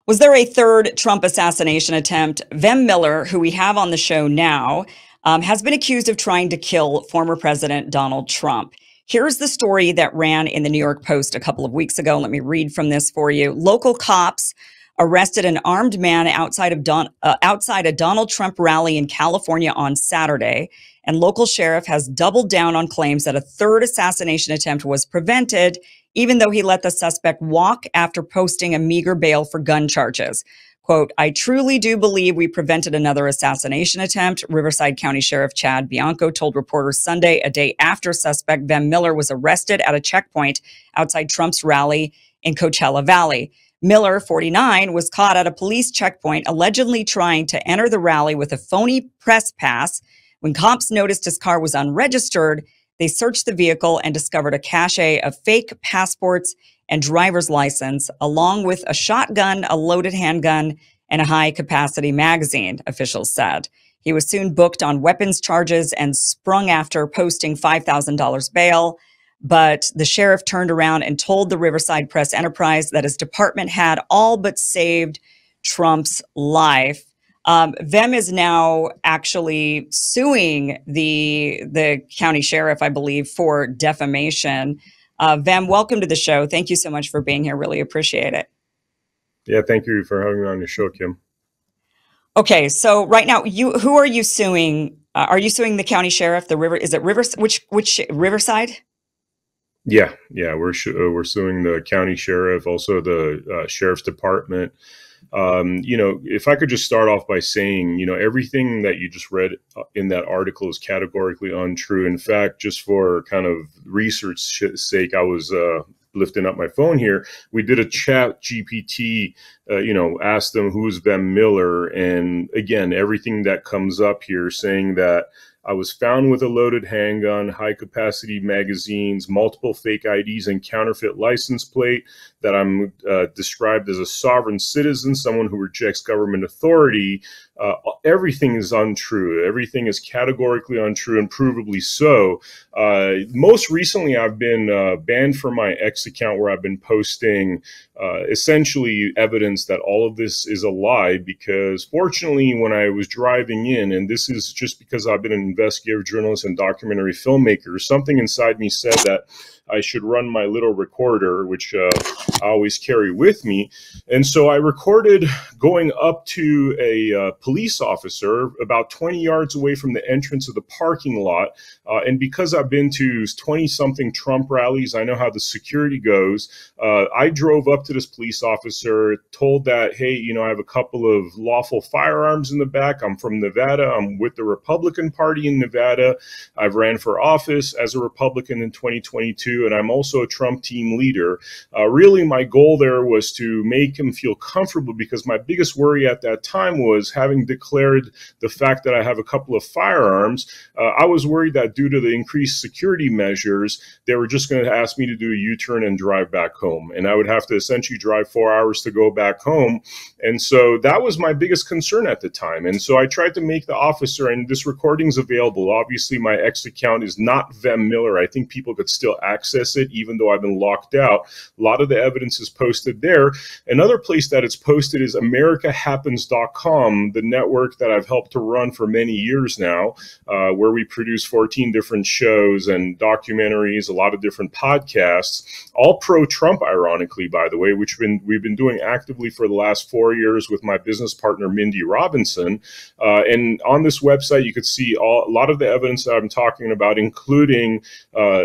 Was there a third Trump assassination attempt? Vem Miller, who we have on the show now, has been accused of trying to kill former President Donald Trump. Here's the story that ran in the New York Post a couple of weeks ago. Let me read from this for you. Local cops arrested an armed man outside a Donald Trump rally in California on Saturday, and local sheriff has doubled down on claims that a third assassination attempt was prevented, even though he let the suspect walk after posting a meager bail for gun charges. Quote, "I truly do believe we prevented another assassination attempt," Riverside County Sheriff Chad Bianco told reporters Sunday, a day after suspect Vem Miller was arrested at a checkpoint outside Trump's rally in Coachella Valley. Miller, 49, was caught at a police checkpoint allegedly trying to enter the rally with a phony press pass. When cops noticed his car was unregistered, they searched the vehicle and discovered a cache of fake passports and driver's license, along with a shotgun, a loaded handgun, and a high-capacity magazine, officials said. He was soon booked on weapons charges and sprung after posting $5,000 bail. But the sheriff turned around and told the Riverside Press Enterprise that his department had all but saved Trump's life. Vem is now actually suing the county sheriff, I believe, for defamation. Vem, welcome to the show. Thank you so much for being here. Really appreciate it. Yeah, thank you for having me on your show, Kim. Okay, so right now, who are you suing? Are you suing the county sheriff? Is it which Riverside? Yeah, we're suing the county sheriff, also the sheriff's department. If I could just start off by saying, everything that you just read in that article is categorically untrue. In fact, just for kind of research sake, I was lifting up my phone here. We did a chat GPT, asked them who's Vem Miller. And again, everything that comes up here saying that I was found with a loaded handgun, high-capacity magazines, multiple fake IDs, and counterfeit license plate, that I'm described as a sovereign citizen, someone who rejects government authority. Everything is untrue. Everything is categorically untrue, and provably so. Most recently, I've been banned from my X account, where I've been posting essentially evidence that all of this is a lie, because fortunately, when I was driving in, and this is just because I've been an investigative journalist and documentary filmmaker, something inside me said that I should run my little recorder, which I always carry with me. And so I recorded going up to a police officer about 20 yards away from the entrance of the parking lot. And because I've been to 20-something Trump rallies, I know how the security goes. I drove up to this police officer, told that, hey, I have a couple of lawful firearms in the back. I'm from Nevada. I'm with the Republican Party in Nevada. I've ran for office as a Republican in 2022. And I'm also a Trump team leader. Really, my goal there was to make him feel comfortable, because my biggest worry at that time was, having declared the fact that I have a couple of firearms, I was worried that due to the increased security measures, they were just going to ask me to do a U-turn and drive back home. And I would have to essentially drive 4 hours to go back home. And so that was my biggest concern at the time. And so I tried to make the officer, and this recording's available. Obviously, my X account is not Vem Miller. I think people could still access it, even though I've been locked out. A lot of the evidence is posted there. Another place that it's posted is AmericaHappens.com, the network that I've helped to run for many years now, where we produce 14 different shows and documentaries, a lot of different podcasts, all pro-Trump, ironically, by the way, which we've been doing actively for the last 4 years with my business partner, Mindy Robinson. And on this website, you could see a lot of the evidence that I'm talking about, including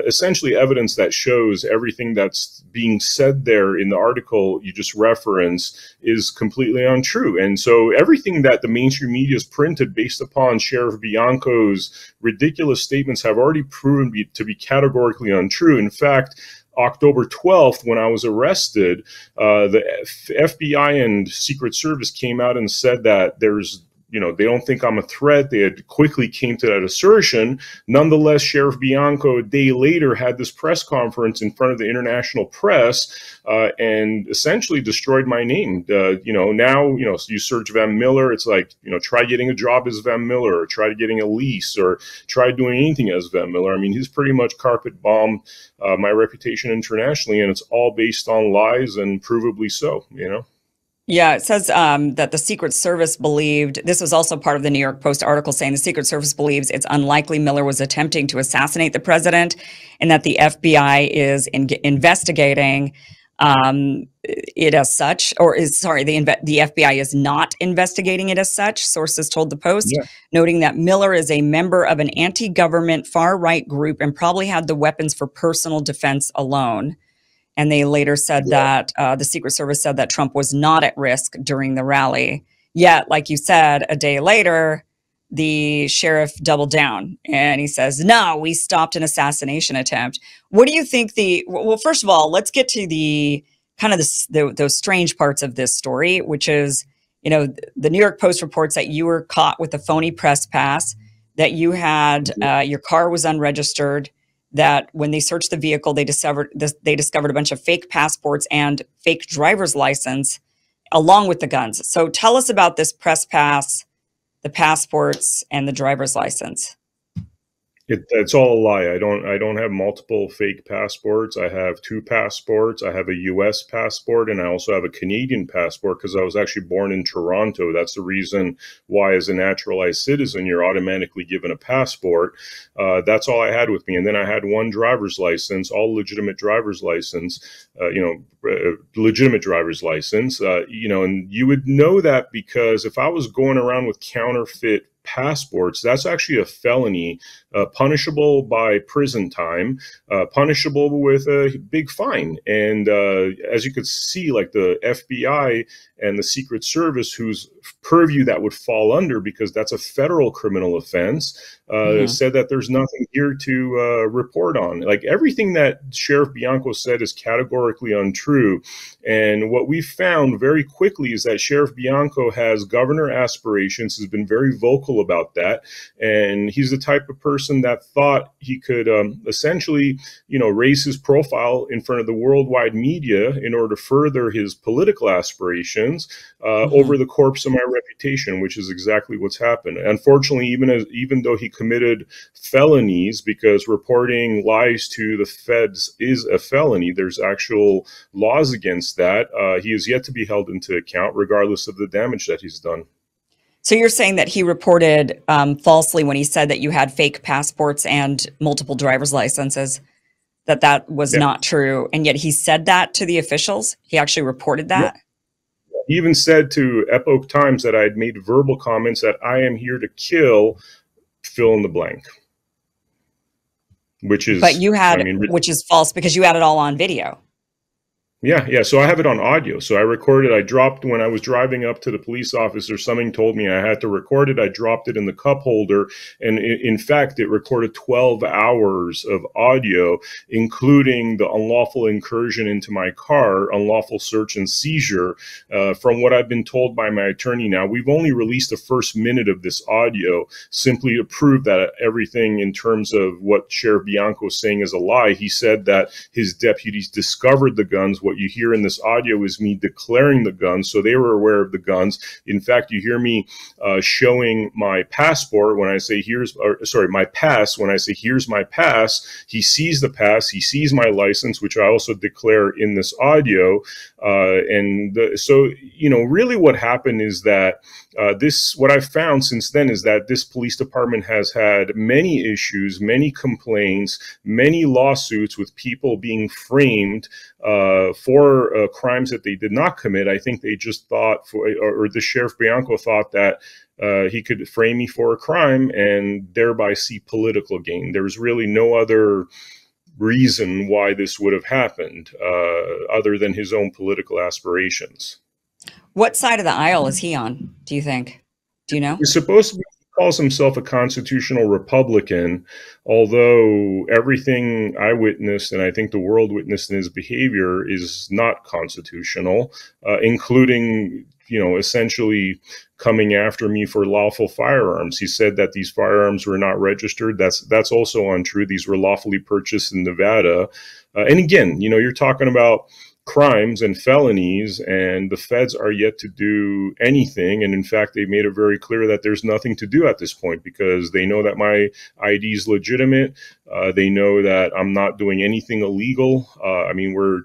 essentially evidence that shows everything that's being said there in the article you just referenced is completely untrue. And so everything that the mainstream media has printed based upon Sheriff Bianco's ridiculous statements have already proven to be categorically untrue. In fact, October 12th, when I was arrested, the FBI and Secret Service came out and said that they don't think I'm a threat. They had quickly came to that assertion. Nonetheless, Sheriff Bianco, a day later, had this press conference in front of the international press and essentially destroyed my name. Now, so you search Vem Miller, it's like, try getting a job as Vem Miller, or try getting a lease, or try doing anything as Vem Miller. I mean, he's pretty much carpet bombed my reputation internationally, and it's all based on lies, and provably so, Yeah, it says that the Secret Service believed, this was also part of the New York Post article saying the Secret Service believes it's unlikely Miller was attempting to assassinate the president and that the FBI is investigating it as such, or is, sorry, the FBI is not investigating it as such, sources told the Post, Yeah. noting that Miller is a member of an anti-government far-right group and probably had the weapons for personal defense alone. And they later said that the Secret Service said that Trump was not at risk during the rally. Yet, like you said, a day later, the sheriff doubled down and he says, no, we stopped an assassination attempt. What do you think well, first of all, let's get to the kind of those strange parts of this story, which is, the New York Post reports that you were caught with a phony press pass, that you had, your car was unregistered, that when they searched the vehicle, they discovered a bunch of fake passports and fake driver's license along with the guns. So tell us about this press pass, the passports, and the driver's license. It's all a lie. I don't have multiple fake passports. I have 2 passports. I have a U.S. passport, and I also have a Canadian passport because I was actually born in Toronto. That's the reason why, as a naturalized citizen, you're automatically given a passport. That's all I had with me. And then I had 1 driver's license, all legitimate driver's license, legitimate driver's license, and you would know that because if I was going around with counterfeit passports, that's actually a felony, punishable by prison time, punishable with a big fine. And as you could see, like the FBI and the Secret Service, whose purview that would fall under, because that's a federal criminal offense, said that there's nothing here to report on. Like everything that Sheriff Bianco said is categorically untrue. And what we found very quickly is that Sheriff Bianco has governor aspirations, has been very vocal about that. And he's the type of person that thought he could essentially, raise his profile in front of the worldwide media in order to further his political aspirations over the corpse of my reputation, which is exactly what's happened. Unfortunately, even though he committed felonies, because reporting lies to the feds is a felony, there's actual laws against that. He is yet to be held into account, regardless of the damage that he's done. So you're saying that he reported falsely when he said that you had fake passports and multiple driver's licenses, that was not true. And yet he said that to the officials? He actually reported that? Yeah. He even said to Epoch Times that I had made verbal comments that I am here to kill, fill in the blank. Which is, but you had, which is false because you had it all on video. Yeah. So I have it on audio. So I dropped when I was driving up to the police officer, something told me I had to record it. I dropped it in the cup holder. And in fact, it recorded 12 hours of audio, including the unlawful incursion into my car, unlawful search and seizure. From what I've been told by my attorney now, we've only released the first minute of this audio simply to prove that everything in terms of what Sheriff Bianco is saying is a lie. He said that his deputies discovered the guns. What you hear in this audio is me declaring the guns, so they were aware of the guns. In fact, you hear me showing my passport when I say my pass. When I say here's my pass, he sees the pass, he sees my license, which I also declare in this audio. So really what happened is that what I've found since then is that this police department has had many issues, many complaints, many lawsuits with people being framed for crimes that they did not commit. I think they just thought, or the Sheriff Bianco thought that he could frame me for a crime and thereby see political gain. There was really no other reason why this would have happened other than his own political aspirations. What side of the aisle is he on, do you think? Do you know? He's supposed to be, he calls himself a constitutional Republican, although everything I witnessed, and I think the world witnessed in his behavior, is not constitutional, including, essentially coming after me for lawful firearms. He said that these firearms were not registered. That's also untrue. These were lawfully purchased in Nevada. And again, you're talking about crimes and felonies, and the feds are yet to do anything. And in fact, they made it very clear that there's nothing to do at this point because they know that my ID is legitimate. They know that I'm not doing anything illegal. I mean, we're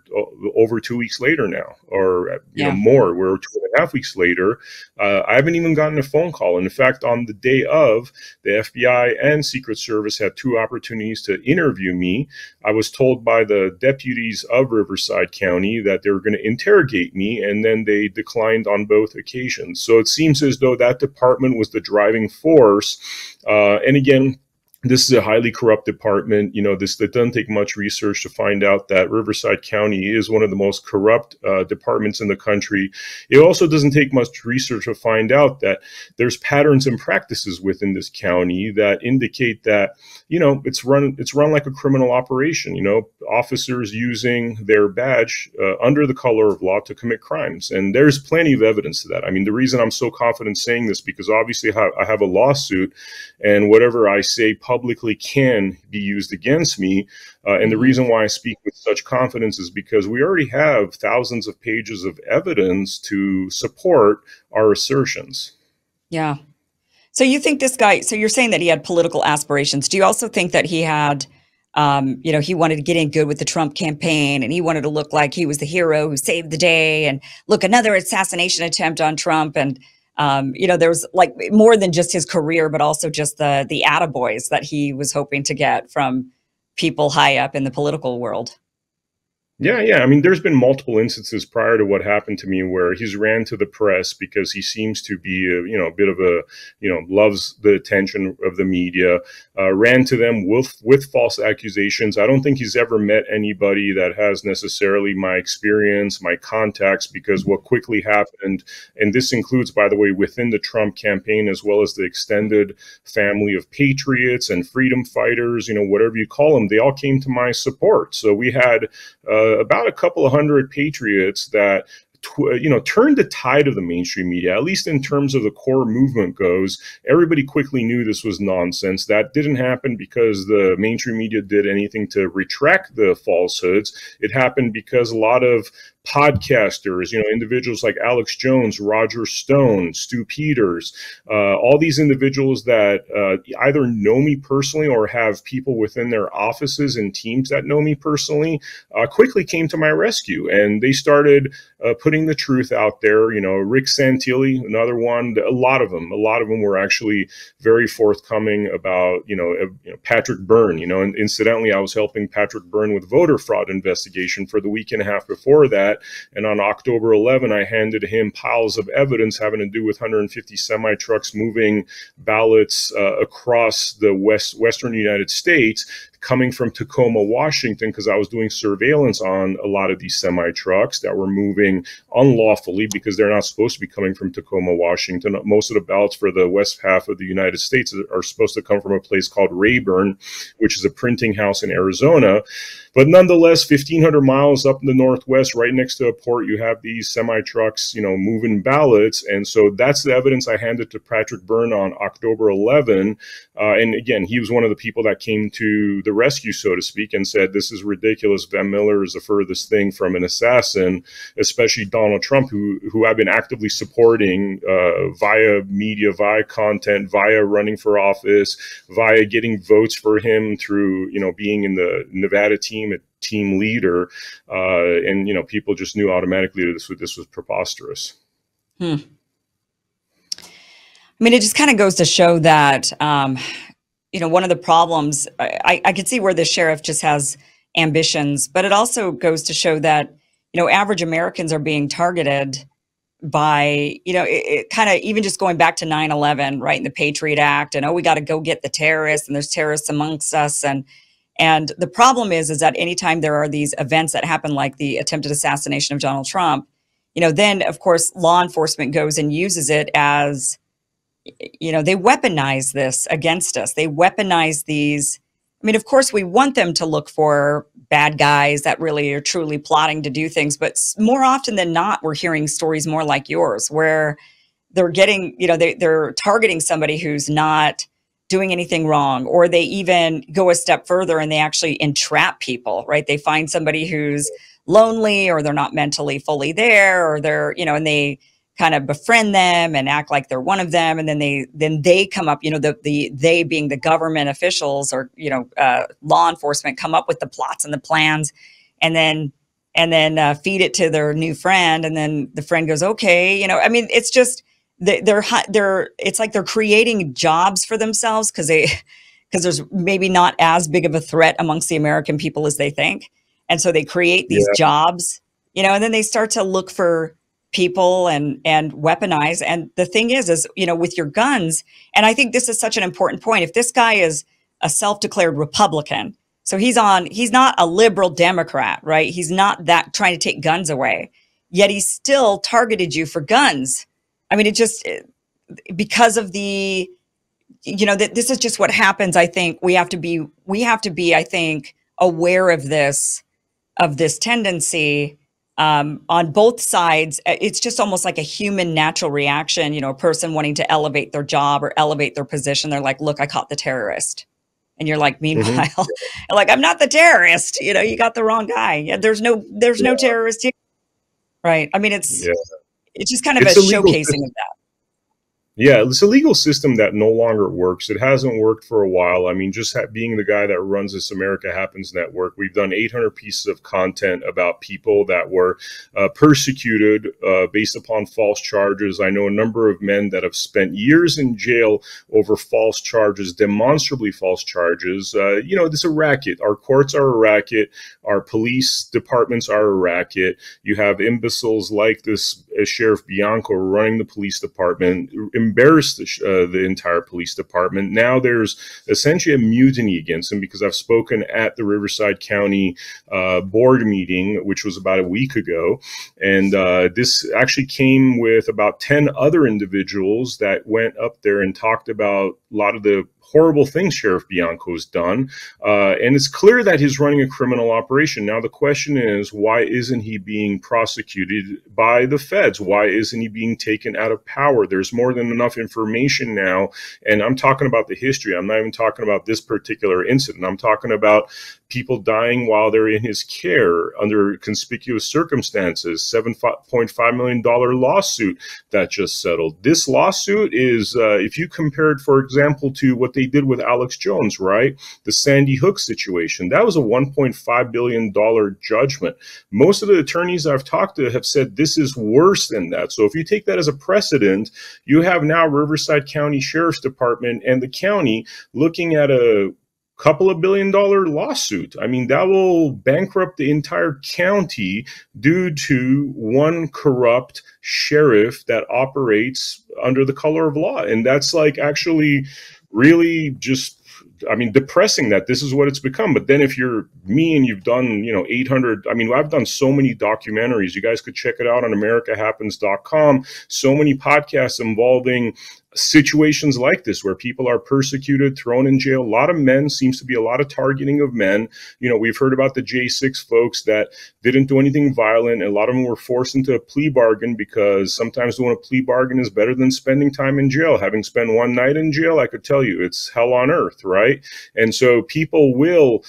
over 2 weeks later now, or Yeah. more. We're 2.5 weeks later. I haven't even gotten a phone call. And in fact, on the day of, the FBI and Secret Service had two opportunities to interview me. I was told by the deputies of Riverside County that they were going to interrogate me, and then they declined on both occasions. So it seems as though that department was the driving force. And again, this is a highly corrupt department. It doesn't take much research to find out that Riverside County is one of the most corrupt departments in the country. It also doesn't take much research to find out that there's patterns and practices within this county that indicate that, it's run like a criminal operation. Officers using their badge under the color of law to commit crimes. And there's plenty of evidence to that. I mean, the reason I'm so confident saying this, because obviously I have a lawsuit, and whatever I say publicly can be used against me. And the reason why I speak with such confidence is because we already have thousands of pages of evidence to support our assertions. Yeah. So you think this guy, so you're saying that he had political aspirations. Do you also think that he had, he wanted to get in good with the Trump campaign, and he wanted to look like he was the hero who saved the day, and look, another assassination attempt on Trump? And there was like more than just his career, but also just the attaboys that he was hoping to get from people high up in the political world. Yeah. I mean, there's been multiple instances prior to what happened to me where he's ran to the press because he seems to be a bit of a, loves the attention of the media, ran to them with false accusations. I don't think he's ever met anybody that has necessarily my experience, my contacts, because what quickly happened, and this includes, by the way, within the Trump campaign, as well as the extended family of patriots and freedom fighters, whatever you call them, they all came to my support. So we had about a couple of hundred patriots that turned the tide of the mainstream media, at least in terms of the core movement goes. Everybody quickly knew this was nonsense. That didn't happen because the mainstream media did anything to retract the falsehoods. It happened because a lot of podcasters, individuals like Alex Jones, Roger Stone, Stu Peters, all these individuals that either know me personally or have people within their offices and teams that know me personally, quickly came to my rescue, and they started putting the truth out there. Rick Santilli, another one. A lot of them were actually very forthcoming about, Patrick Byrne. And incidentally, I was helping Patrick Byrne with voter fraud investigation for the week and a half before that. And on October 11, I handed him piles of evidence having to do with 150 semi-trucks moving ballots across the western United States, coming from Tacoma, Washington, because I was doing surveillance on a lot of these semi-trucks that were moving unlawfully because they're not supposed to be coming from Tacoma, Washington. Most of the ballots for the west half of the United States are supposed to come from a place called Rayburn, which is a printing house in Arizona. But nonetheless, 1,500 miles up in the Northwest, right next to a port, you have these semi-trucks, moving ballots. And so that's the evidence I handed to Patrick Byrne on October 11. And again, he was one of the people that came to the rescue, so to speak, and said, this is ridiculous. Vem Miller is the furthest thing from an assassin, especially Donald Trump, who I've been actively supporting via media, via content, via running for office, via getting votes for him through, being in the Nevada team, a team leader. And, people just knew automatically that this was preposterous. I mean, it just kind of goes to show that, one of the problems, I could see where the sheriff just has ambitions, but it also goes to show that, average Americans are being targeted by, it kind of even just going back to 9/11, right, and the Patriot Act, and, we got to go get the terrorists, and there's terrorists amongst us. And the problem is that anytime there are these events that happen, like the attempted assassination of Donald Trump, then, of course, law enforcement goes and uses it as, they weaponize this against us. They weaponize these. I mean, of course, we want them to look for bad guys that really are truly plotting to do things. But more often than not, we're hearing stories more like yours, where they're getting, they're targeting somebody who's not doing anything wrong, or they even go a step further and they actually entrap people, right? They find somebody who's lonely, or they're not mentally fully there, or they're, and they kind of befriend them and act like they're one of them, and then they come up, the they being the government officials or law enforcement, come up with the plots and the plans, and then feed it to their new friend, and then the friend goes, okay, I mean, it's just they're it's like they're creating jobs for themselves because there's maybe not as big of a threat amongst the American people as they think, and so they create these jobs, and then they start to look for people and weaponize. And the thing is with your guns, and I think this is such an important point. If this guy is a self-declared Republican, so he's not a liberal Democrat, right? He's not that trying to take guns away, yet he still targeted you for guns. I mean, because of the, that this is just what happens. I think we have to be, I think, aware of this tendency on both sides. It's just almost like a human natural reaction, a person wanting to elevate their job or elevate their position. They're like, look, I caught the terrorist. And you're like, meanwhile, like, I'm not the terrorist. You got the wrong guy. Yeah, there's no terrorist here. Right. I mean, it's just kind of a showcasing of that. Yeah, it's a legal system that no longer works. It hasn't worked for a while. I mean, just being the guy that runs this America Happens network, we've done 800 pieces of content about people that were persecuted based upon false charges. I know a number of men that have spent years in jail over false charges, demonstrably false charges. This is a racket. Our courts are a racket. Our police departments are a racket. You have imbeciles like this Sheriff Bianco running the police department, embarrassed the entire police department. Now there's essentially a mutiny against him because I've spoken at the Riverside County board meeting, which was about a week ago. And this actually came with about 10 other individuals that went up there and talked about a lot of the horrible things Sheriff Bianco's done. And it's clear that he's running a criminal operation. Now, the question is, why isn't he being prosecuted by the feds? Why isn't he being taken out of power? There's more than enough information now. And I'm talking about the history. I'm not even talking about this particular incident. I'm talking about people dying while they're in his care under conspicuous circumstances. $7.5 million lawsuit that just settled. This lawsuit is, if you compare it, for example, to what they did with Alex Jones, right? The Sandy Hook situation. That was a $1.5 billion judgment. Most of the attorneys I've talked to have said this is worse than that. So if you take that as a precedent, you have now Riverside County Sheriff's Department and the county looking at a couple of $1 billion lawsuit. I mean, that will bankrupt the entire county due to one corrupt sheriff that operates under the color of law. And that's like actually really just, I mean, depressing that this is what it's become. But then if you're me and you've done, 800, I mean, I've done so many documentaries. You guys could check it out on americahappens.com. So many podcasts involving situations like this where people are persecuted, thrown in jail. A lot of men, seems to be a lot of targeting of men. We've heard about the J6 folks that didn't do anything violent. A lot of them were forced into a plea bargain because sometimes doing a plea bargain is better than spending time in jail. Having spent one night in jail, I could tell you it's hell on earth, right? And so people will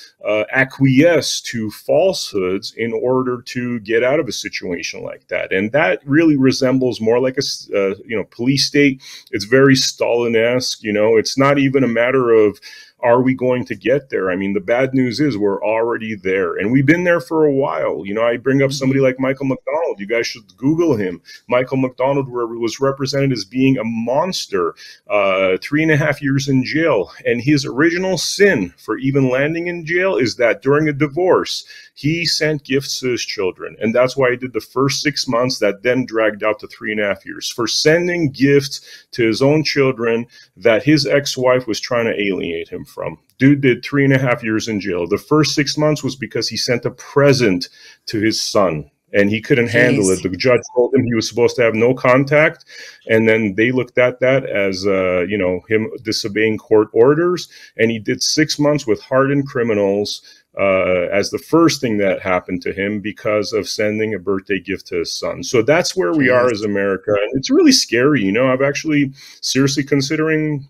acquiesce to falsehoods in order to get out of a situation like that. And that really resembles more like a police state. It's very Stalin-esque. It's not even a matter of, are we going to get there? I mean, the bad news is we're already there, and we've been there for a while. I bring up somebody like Michael McDonald. You guys should Google him. Michael McDonald was represented as being a monster, 3.5 years in jail. And his original sin for even landing in jail is that during a divorce, he sent gifts to his children. And that's why he did the first 6 months that then dragged out to 3.5 years for sending gifts to his own children that his ex-wife was trying to alienate him from. Dude did 3.5 years in jail. The first 6 months was because he sent a present to his son and he couldn't handle it. The judge told him he was supposed to have no contact. And then they looked at that as, him disobeying court orders. And he did 6 months with hardened criminals as the first thing that happened to him because of sending a birthday gift to his son. So that's where we are as Jeez. America. And it's really scary. I've actually seriously considering,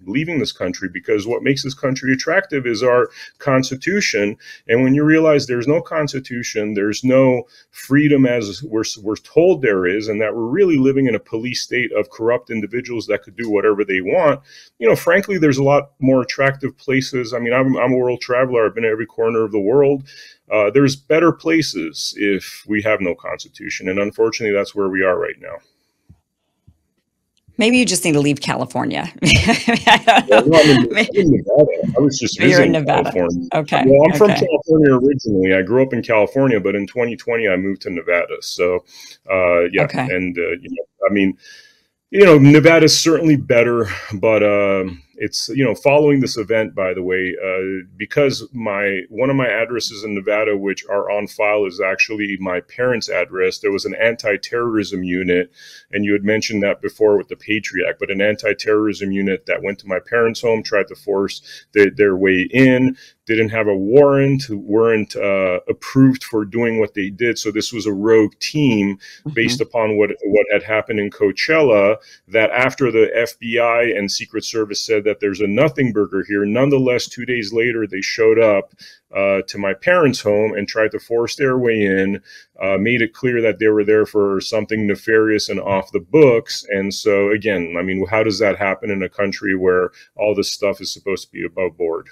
leaving this country, because what makes this country attractive is our Constitution. And when you realize there's no Constitution, there's no freedom as we're told there is, and that we're really living in a police state of corrupt individuals that could do whatever they want, frankly, there's a lot more attractive places. I mean, I'm a world traveler. I've been to every corner of the world. There's better places if we have no Constitution. And unfortunately, that's where we are right now. Maybe you just need to leave California. I don't know. I'm in Nevada. I was just You're in visiting Nevada. California. Okay. Well, I'm from Okay. California originally. I grew up in California, but in 2020, I moved to Nevada. So, yeah. Okay. And, I mean, Nevada is certainly better, but it's, following this event, by the way, because one of my addresses in Nevada, which are on file, is actually my parents' address. There was an anti-terrorism unit, and you had mentioned that before with the Patriot Act, but an anti-terrorism unit that went to my parents' home, tried to force their way in, didn't have a warrant, weren't approved for doing what they did. So this was a rogue team based upon what had happened in Coachella, that after the FBI and Secret Service said that there's a nothing burger here, nonetheless, 2 days later, they showed up to my parents' home and tried to force their way in, made it clear that they were there for something nefarious and off the books. And so, again, I mean, how does that happen in a country where all this stuff is supposed to be above board?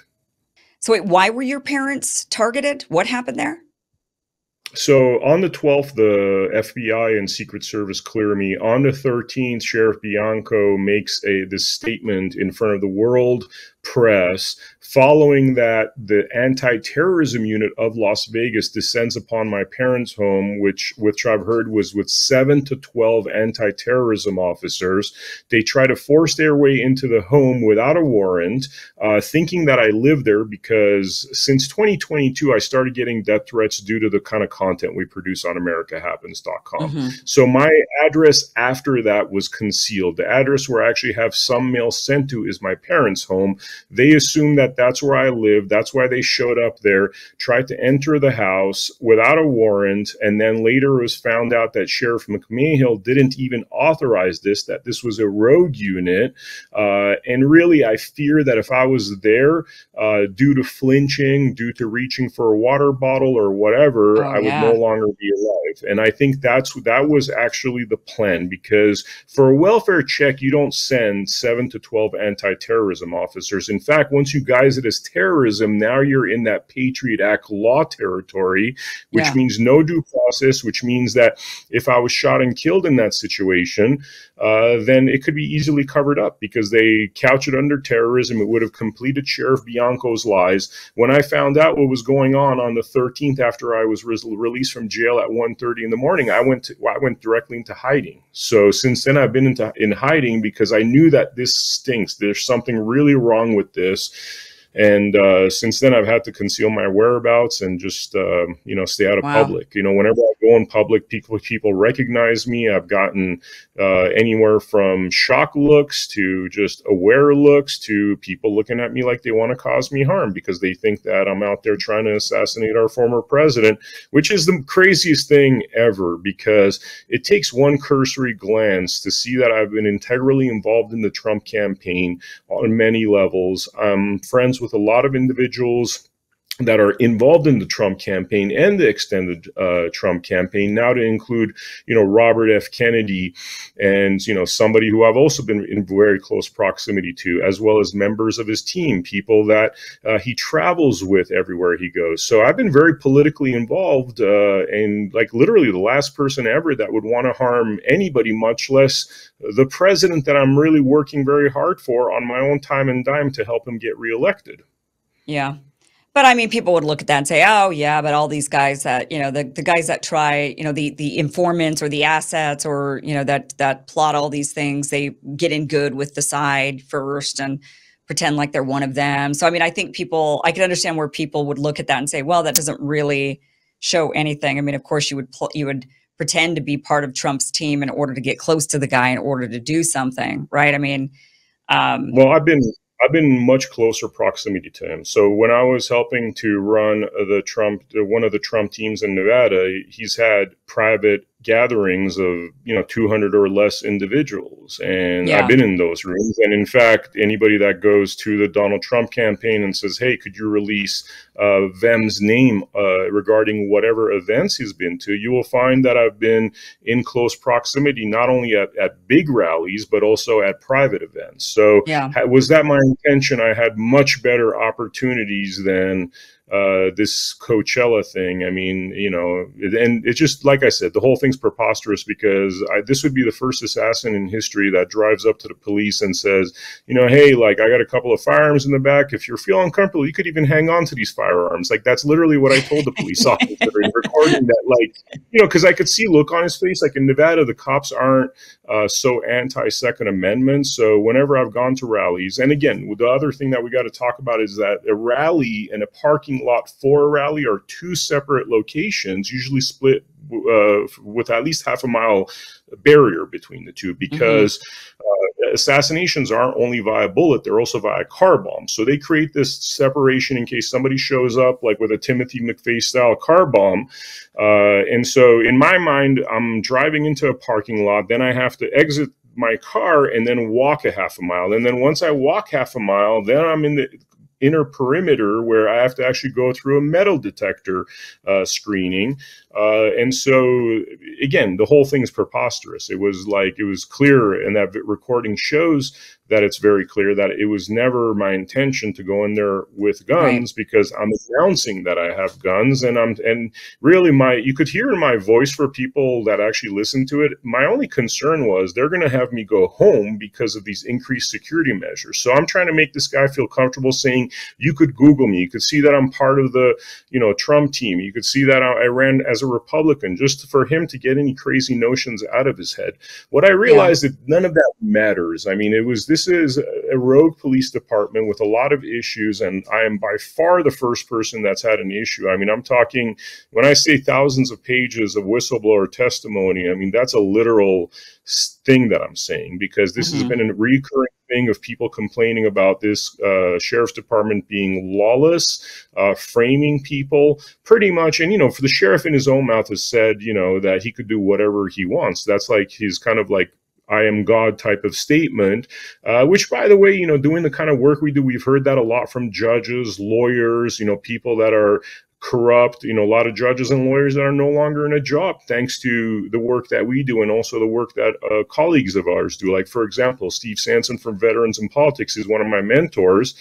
So wait, why were your parents targeted? What happened there? So on the 12th, the FBI and Secret Service clear me. On the 13th, Sheriff Bianco makes this statement in front of the world press. Following that, the anti-terrorism unit of Las Vegas descends upon my parents' home, which I've heard was with 7 to 12 anti-terrorism officers. They try to force their way into the home without a warrant, thinking that I live there, because since 2022, I started getting death threats due to the kind of content we produce on AmericaHappens.com. So my address after that was concealed. The address where I actually have some mail sent to is my parents' home. They assume that that's where I live. That's why they showed up there, tried to enter the house without a warrant. And then later it was found out that Sheriff McMahill didn't even authorize this, that this was a rogue unit. And really, I fear that if I was there, due to flinching, due to reaching for a water bottle or whatever, I would no longer be alive. And I think that was actually the plan, because for a welfare check, you don't send 7 to 12 anti-terrorism officers. In fact, once you guise it as terrorism, now you're in that Patriot Act law territory, which means no due process, which means that if I was shot and killed in that situation, then it could be easily covered up because they couch it under terrorism. It would have completed Sheriff Bianco's lies. When I found out what was going on the 13th, after I was released from jail at 1:30 in the morning, I went directly into hiding. So since then, I've been in hiding because I knew that this stinks. There's something really wrong with this. And since then, I've had to conceal my whereabouts and just, stay out of public. Whenever I go in public, people recognize me. I've gotten anywhere from shock looks to just aware looks to people looking at me like they want to cause me harm because they think that I'm out there trying to assassinate our former president, which is the craziest thing ever, because it takes one cursory glance to see that I've been integrally involved in the Trump campaign on many levels. I'm friends with a lot of individuals that are involved in the Trump campaign and the extended Trump campaign, now to include, Robert F. Kennedy and, somebody who I've also been in very close proximity to, as well as members of his team, people that he travels with everywhere he goes. So I've been very politically involved and like literally the last person ever that would want to harm anybody, much less the president that I'm really working very hard for on my own time and dime to help him get reelected. Yeah. But I mean, people would look at that and say, oh, yeah, but all these guys that, the guys that try, the informants or the assets or, that plot all these things, they get in good with the side first and pretend like they're one of them. So, I mean, I think I can understand where people would look at that and say, well, that doesn't really show anything. I mean, of course, you would pretend to be part of Trump's team in order to get close to the guy in order to do something, right? I mean, well, I've been I've been much closer proximity to him. So when I was helping to run one of the Trump teams in Nevada, he's had private gatherings of 200 or less individuals, and I've Yeah. been in those rooms. And in fact, anybody that goes to the Donald Trump campaign and says, "Hey, could you release Vem's name regarding whatever events he's been to," you will find that I've been in close proximity, not only at big rallies, but also at private events. So Yeah. was that my intention? I had much better opportunities than this Coachella thing. I mean, and it's just, like I said, the whole thing's preposterous, because this would be the first assassin in history that drives up to the police and says, "Hey, like, I got a couple of firearms in the back. If you're feeling uncomfortable, you could even hang on to these firearms." Like, that's literally what I told the police officer in recording that, like, because I could see look on his face. Like, in Nevada, the cops aren't so anti-Second Amendment. So whenever I've gone to rallies, and again, the other thing that we got to talk about is that a rally and a parking lot for a rally are two separate locations, usually split with at least half a mile barrier between the two, because assassinations aren't only via bullet, they're also via car bomb. So they create this separation in case somebody shows up like with a Timothy McVeigh style car bomb. And so in my mind, I'm driving into a parking lot, then I have to exit my car and then walk a half a mile. And then once I walk half a mile, then I'm in the inner perimeter where I have to actually go through a metal detector screening. And so, again, the whole thing is preposterous. It was clear, and that recording shows that it's very clear that it was never my intention to go in there with guns, because I'm announcing that I have guns, and really you could hear in my voice, for people that actually listen to it, my only concern was they're going to have me go home because of these increased security measures. So I'm trying to make this guy feel comfortable, saying, you could Google me, you could see that I'm part of the Trump team, you could see that I ran as a Republican, just for him to get any crazy notions out of his head. What I realized that none of that matters. I mean, this is a rogue police department with a lot of issues, and I am by far the first person that's had an issue. I mean, I'm talking, when I say thousands of pages of whistleblower testimony, I mean, that's a literal thing that I'm saying, because this has been a recurring thing of people complaining about this sheriff's department being lawless, framing people pretty much. And, for the sheriff in his own mouth has said, that he could do whatever he wants. That's like his kind of like I am God type of statement, which, by the way, doing the kind of work we do, we've heard that a lot from judges, lawyers, people that are corrupt, a lot of judges and lawyers that are no longer in a job thanks to the work that we do, and also the work that colleagues of ours do. Like, for example, Steve Sanson from Veterans in Politics is one of my mentors,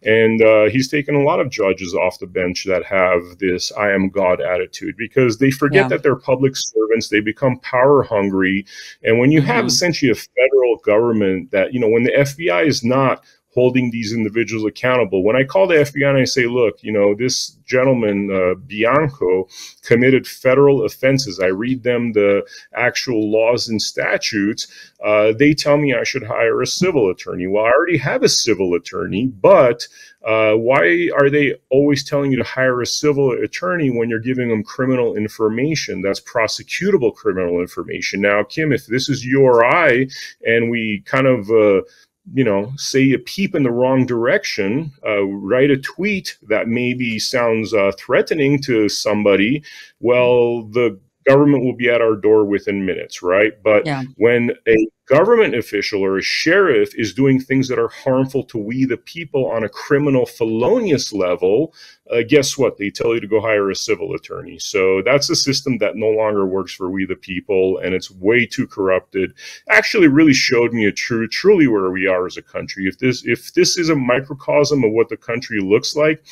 and he's taken a lot of judges off the bench that have this I am God attitude, because they forget that they're public servants. They become power hungry. And when you have essentially a federal government that, when the FBI is not holding these individuals accountable. When I call the FBI and I say, look, this gentleman, Bianco, committed federal offenses, I read them the actual laws and statutes, they tell me I should hire a civil attorney. Well, I already have a civil attorney, but why are they always telling you to hire a civil attorney when you're giving them criminal information? That's prosecutable criminal information. Now, Kim, if this is you or I, and we kind of say a peep in the wrong direction, write a tweet that maybe sounds threatening to somebody, well, the government will be at our door within minutes, right? But when a government official or a sheriff is doing things that are harmful to we the people on a criminal felonious level, guess what? They tell you to go hire a civil attorney. So that's a system that no longer works for we the people, and it's way too corrupted. Actually really showed me truly where we are as a country. If this is a microcosm of what the country looks like,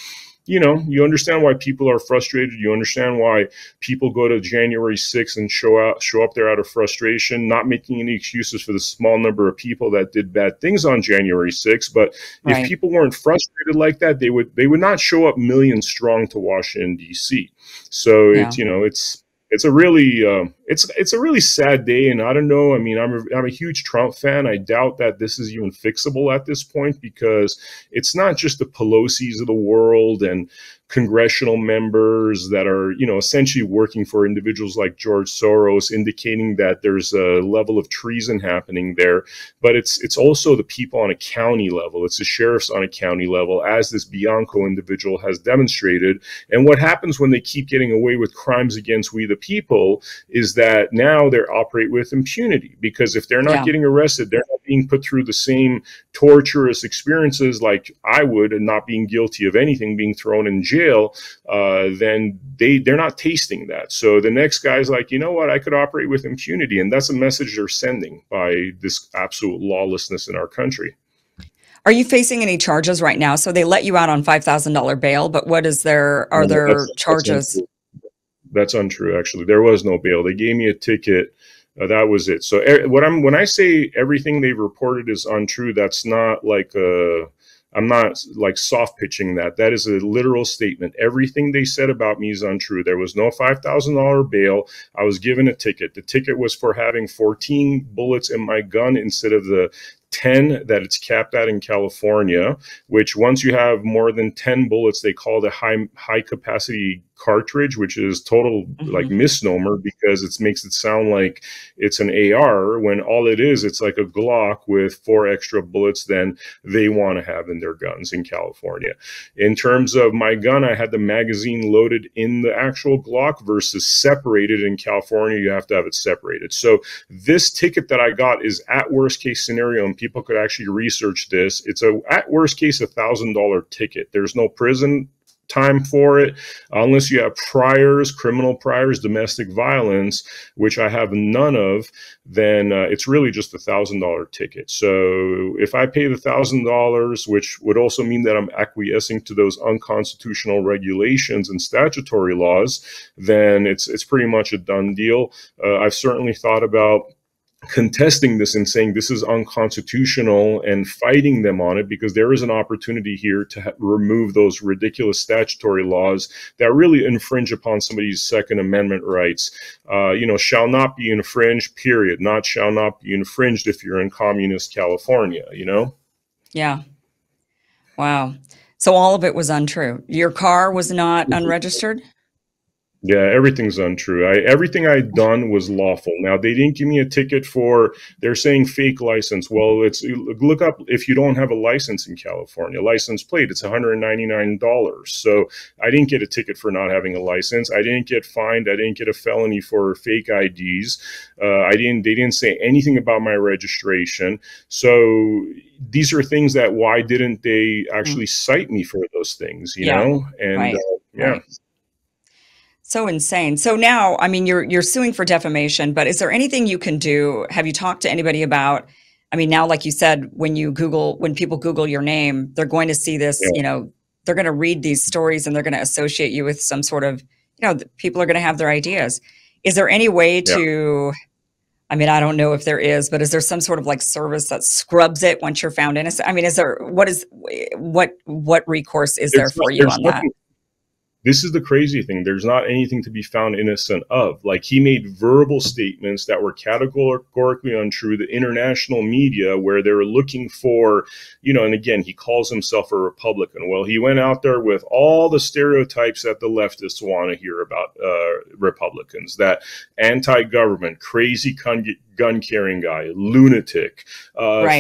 you understand why people are frustrated. You understand why people go to January 6th and show up there out of frustration, not making any excuses for the small number of people that did bad things on January 6th. But if people weren't frustrated like that, they would not show up millions strong to Washington, D.C. So it's it's a really it's a really sad day, and I don't know. I mean, I'm a huge Trump fan. I doubt that this is even fixable at this point, because it's not just the Pelosi's of the world and congressional members that are, essentially working for individuals like George Soros, indicating that there's a level of treason happening there. But it's also the people on a county level. It's the sheriffs on a county level, as this Bianco individual has demonstrated. And what happens when they keep getting away with crimes against we the people is that now they operate with impunity, because if they're not getting arrested, they're not being put through the same torturous experiences like I would, and not being guilty of anything, being thrown in jail, then they're not tasting that. So the next guy's like, you know what, I could operate with impunity. And that's a message they're sending by this absolute lawlessness in our country. Are you facing any charges right now? So they let you out on $5,000 bail, but are there charges? That's untrue. Actually, there was no bail. They gave me a ticket. That was it. So when I say everything they've reported is untrue, that's not like I'm not like soft pitching that. That is a literal statement. Everything they said about me is untrue. There was no $5,000 bail. I was given a ticket. The ticket was for having 14 bullets in my gun instead of the 10 that it's capped at in California, which once you have more than 10 bullets, they call the high capacity cartridge, which is total like misnomer, because it makes it sound like it's an AR when all it is, it's like a Glock with 4 extra bullets than they want to have in their guns in California. In terms of my gun, I had the magazine loaded in the actual Glock versus separated. In California, you have to have it separated. So this ticket that I got is at worst case scenario, and people could actually research this. It's at worst case $1,000 ticket. There's no prison time for it unless you have priors, criminal priors, domestic violence, which I have none of. Then it's really just $1,000 ticket. So if I pay the $1,000, which would also mean that I'm acquiescing to those unconstitutional regulations and statutory laws, then it's pretty much a done deal. I've certainly thought about contesting this and saying this is unconstitutional and fighting them on it, because there is an opportunity here to remove those ridiculous statutory laws that really infringe upon somebody's Second Amendment rights. Shall not be infringed, period. Not shall not be infringed if you're in communist California, Yeah. Wow. So all of it was untrue. Your car was not unregistered? Yeah, everything's untrue. Everything I'd done was lawful. Now, they didn't give me a ticket for, they're saying fake license. Well, look up if you don't have a license in California. License plate, it's $199. So I didn't get a ticket for not having a license. I didn't get fined. I didn't get a felony for fake IDs. They didn't say anything about my registration. So these are things that, why didn't they actually cite me for those things, you know? And right. Right. So insane. So now, I mean, you're suing for defamation, but is there anything you can do? Have you talked to anybody about, I mean, now, like you said, when people Google your name, they're going to see this, they're going to read these stories and they're going to associate you with some sort of, people are going to have their ideas. Is there any way to, I mean, I don't know if there is, but is there some sort of like service that scrubs it once you're found innocent? I mean, what recourse is there for you on that? This is the crazy thing. There's not anything to be found innocent of. Like, he made verbal statements that were categorically untrue. The international media, where they were looking for, and again, he calls himself a Republican. Well, he went out there with all the stereotypes that the leftists want to hear about Republicans, that anti-government, crazy gun-carrying guy, lunatic,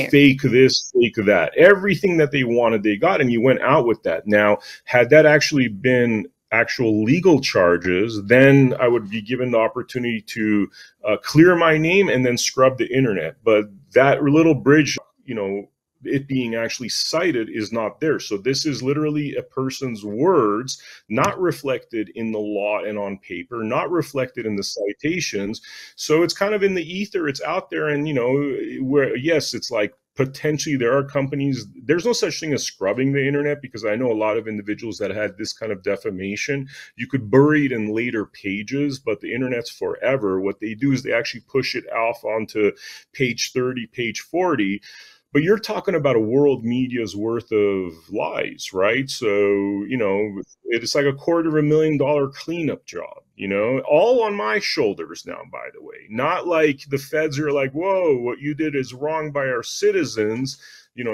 fake this, fake that. Everything that they wanted, they got, and he went out with that. Now, had that actually been actual legal charges, then I would be given the opportunity to clear my name and then scrub the internet. But that little bridge, it being actually cited, is not there. So this is literally a person's words, not reflected in the law and on paper, not reflected in the citations. So it's kind of in the ether, it's out there. And, where, yes, it's like, potentially there are companies, there's no such thing as scrubbing the internet, because I know a lot of individuals that had this kind of defamation. You could bury it in later pages, but the internet's forever. What they do is they actually push it off onto page 30, page 40. But you're talking about a world media's worth of lies, right? So, it's like $250,000 cleanup job, all on my shoulders now, by the way. Not like the feds are like, whoa, what you did is wrong by our citizens.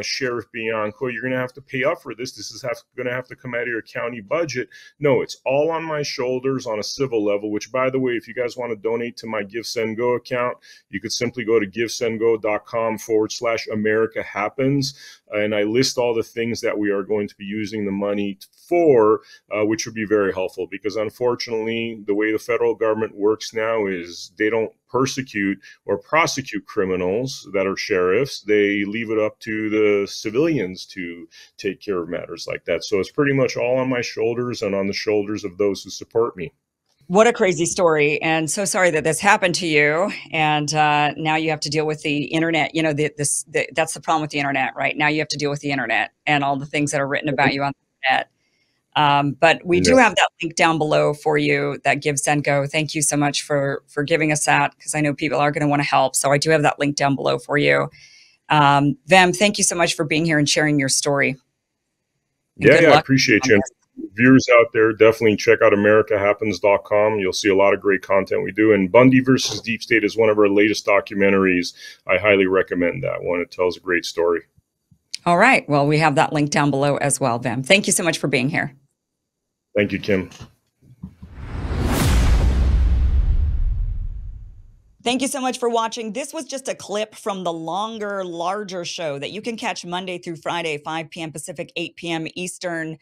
Sheriff Bianco, you're going to have to pay up for this. This is going to have to come out of your county budget. No, it's all on my shoulders on a civil level, which, by the way, if you guys want to donate to my Give, Send, Go account, you could simply go to givesendgo.com/America Happens. And I list all the things that we are going to be using the money for, which would be very helpful, because unfortunately, the way the federal government works now is they don't persecute or prosecute criminals that are sheriffs. They leave it up to the civilians to take care of matters like that. So it's pretty much all on my shoulders and on the shoulders of those who support me. What a crazy story. And so sorry that this happened to you. And now you have to deal with the internet. That's the problem with the internet, right? Now you have to deal with the internet and all the things that are written about you on the internet. But we do have that link down below for you, that Give, Send, Go. Thank you so much for giving us that, because I know people are going to want to help. So I do have that link down below for you. Vem, thank you so much for being here and sharing your story. And I appreciate you. Viewers out there, definitely check out AmericaHappens.com. You'll see a lot of great content we do. And Bundy versus Deep State is one of our latest documentaries. I highly recommend that one. It tells a great story. All right. Well, we have that link down below as well, Vem. Thank you so much for being here. Thank you, Kim. Thank you so much for watching. This was just a clip from the longer, larger show that you can catch Monday through Friday, 5 p.m. Pacific, 8 p.m. Eastern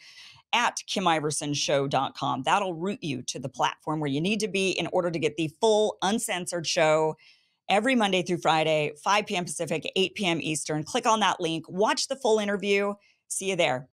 at KimIversonShow.com. That'll route you to the platform where you need to be in order to get the full uncensored show every Monday through Friday, 5 p.m. Pacific, 8 p.m. Eastern. Click on that link, watch the full interview. See you there.